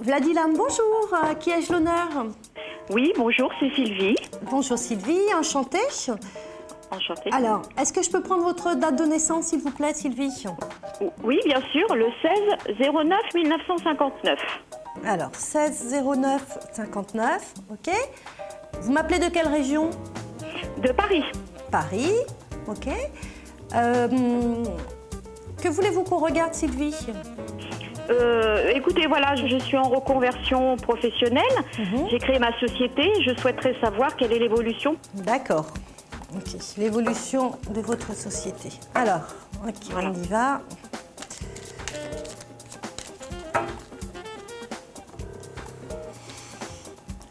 Vladilam, bonjour. Qui ai-je l'honneur? Oui, bonjour, c'est Sylvie. Bonjour Sylvie, enchantée. Enchantée. Alors, est-ce que je peux prendre votre date de naissance, s'il vous plaît, Sylvie? Oui, bien sûr, le 16-09-1959. Alors, 16-09-59, ok. Vous m'appelez de quelle région? De Paris. Paris, ok. Que voulez-vous qu'on regarde, Sylvie? Écoutez, voilà, je suis en reconversion professionnelle. J'ai créé ma société. Je souhaiterais savoir quelle est l'évolution. D'accord. Ok, l'évolution de votre société. Alors, ok, voilà. On y va.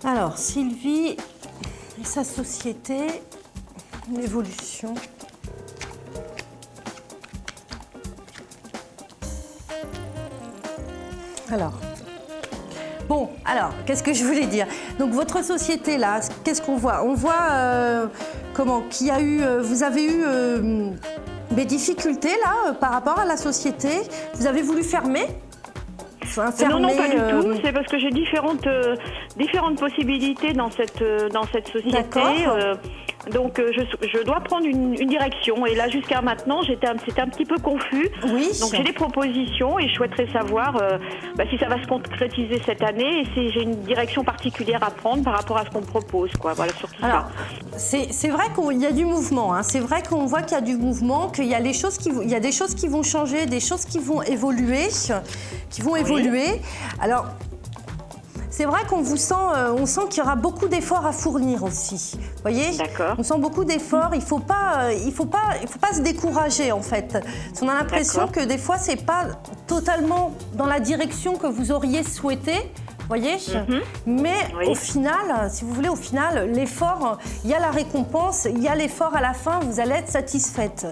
Alors, Sylvie et sa société, l'évolution. Alors, bon, alors, qu'est-ce que je voulais dire? Donc, votre société, là, qu'est-ce qu'on voit? On voit qu'il y a eu, vous avez eu des difficultés, là, par rapport à la société. Vous avez voulu fermer? Enfin, non, pas du tout. C'est parce que j'ai différentes possibilités dans cette société. D'accord. Donc, je dois prendre une direction. Et là, jusqu'à maintenant, c'était un petit peu confus. Oui. Donc, j'ai des propositions et je souhaiterais savoir si ça va se concrétiser cette année et si j'ai une direction particulière à prendre par rapport à ce qu'on me propose. Voilà, surtout ça. C'est vrai qu'il y a du mouvement. Hein. C'est vrai qu'on voit qu'il y a du mouvement, qu'il y a des choses qui vont changer, des choses qui vont évoluer. Oui. Alors, c'est vrai qu'on vous sent, on sent qu'il y aura beaucoup d'efforts à fournir aussi. Vous voyez? D'accord. On sent beaucoup d'efforts. Il faut pas se décourager en fait. On a l'impression que des fois c'est pas totalement dans la direction que vous auriez souhaité. Voyez, mais au final, si vous voulez, l'effort, il y a la récompense, il y a l'effort à la fin, vous allez être satisfaite.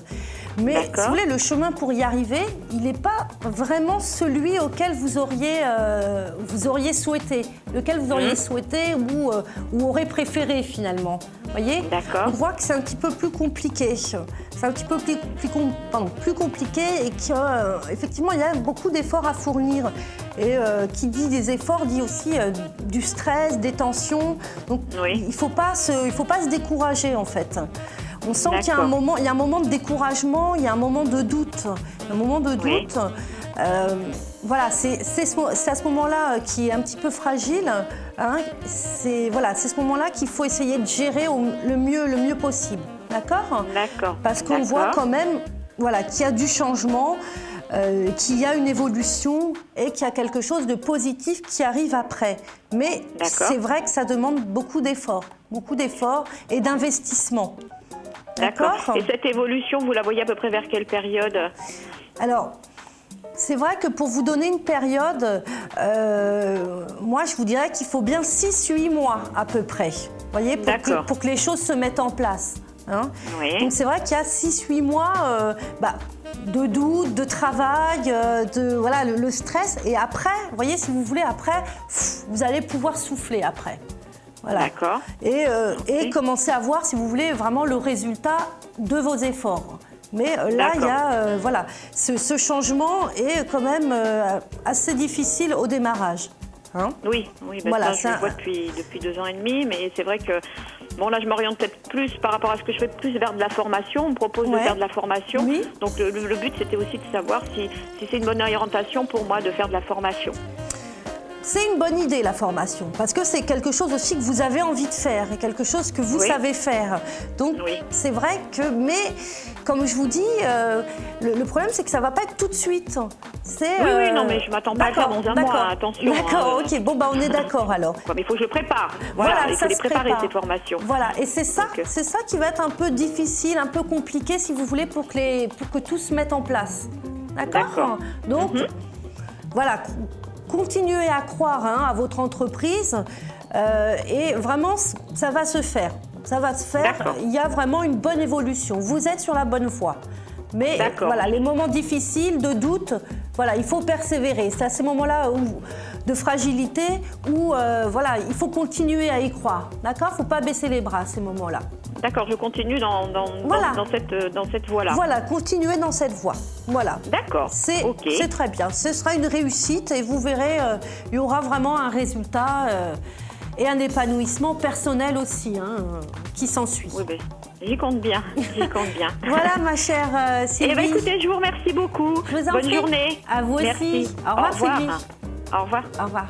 Mais si vous voulez, le chemin pour y arriver, il n'est pas vraiment celui auquel vous auriez souhaité, ou aurez préféré finalement. Voyez, on voit que c'est un petit peu plus compliqué. C'est un petit peu plus compliqué et qu'effectivement, il y a beaucoup d'efforts à fournir. Et qui dit des efforts dit aussi du stress, des tensions. Donc il faut pas se décourager en fait. On sent qu'il y a un moment de découragement, il y a un moment de doute. Voilà, c'est à ce moment-là qui est un petit peu fragile. Hein, c'est ce moment-là qu'il faut essayer de gérer le mieux possible. D'accord? D'accord. Parce qu'on voit quand même qu'il y a du changement. Qu'il y a une évolution et qu'il y a quelque chose de positif qui arrive après. Mais c'est vrai que ça demande beaucoup d'efforts et d'investissement. D'accord. Et cette évolution, vous la voyez à peu près vers quelle période? Alors, c'est vrai que pour vous donner une période, moi je vous dirais qu'il faut bien 6-8 mois à peu près. Vous voyez, pour que les choses se mettent en place. Hein. Oui. Donc c'est vrai qu'il y a 6-8 mois de doute, de travail, le stress. Et après, vous voyez, si vous voulez, après, vous allez pouvoir souffler après. Voilà. D'accord. Et commencer à voir, si vous voulez, vraiment le résultat de vos efforts. Mais là, il y a ce changement est quand même assez difficile au démarrage. Hein? Oui, ça, je le vois depuis 2 ans et demi, mais c'est vrai que là, je m'oriente peut-être plus par rapport à ce que je fais, plus vers de la formation. On me propose de faire de la formation. Oui. Donc, le but, c'était aussi de savoir si c'est une bonne orientation pour moi de faire de la formation. C'est une bonne idée, la formation, parce que c'est quelque chose aussi que vous avez envie de faire et quelque chose que vous savez faire. Donc, c'est vrai que, mais comme je vous dis, le problème, c'est que ça ne va pas être tout de suite. Oui, non, mais je ne m'attends pas à ça dans un mois, attention. D'accord, ok, on est d'accord alors. Mais il faut que je le prépare. Voilà, il faut les préparer, cette formation. Voilà, et c'est ça qui va être un peu difficile, un peu compliqué, si vous voulez, pour que tout se mette en place. D'accord. Donc, voilà. Continuez à croire à votre entreprise et vraiment, ça va se faire. Ça va se faire. Il y a vraiment une bonne évolution. Vous êtes sur la bonne voie. Mais les moments difficiles, de doute, il faut persévérer. C'est à ces moments-là de fragilité où voilà, il faut continuer à y croire. D'accord? Il ne faut pas baisser les bras à ces moments-là. D'accord, je continue dans cette voie-là. Voilà, continuez dans cette voie. Voilà. D'accord. C'est très bien. Ce sera une réussite et vous verrez, il y aura vraiment un résultat et un épanouissement personnel aussi qui s'ensuit. Oui, ben, j'y compte bien. Voilà, ma chère Sylvie. Eh bien, écoutez, je vous remercie beaucoup. Je vous en Bonne prie. journée. À vous aussi. Merci. Au revoir, Au revoir. Sylvie. Au revoir. Au revoir.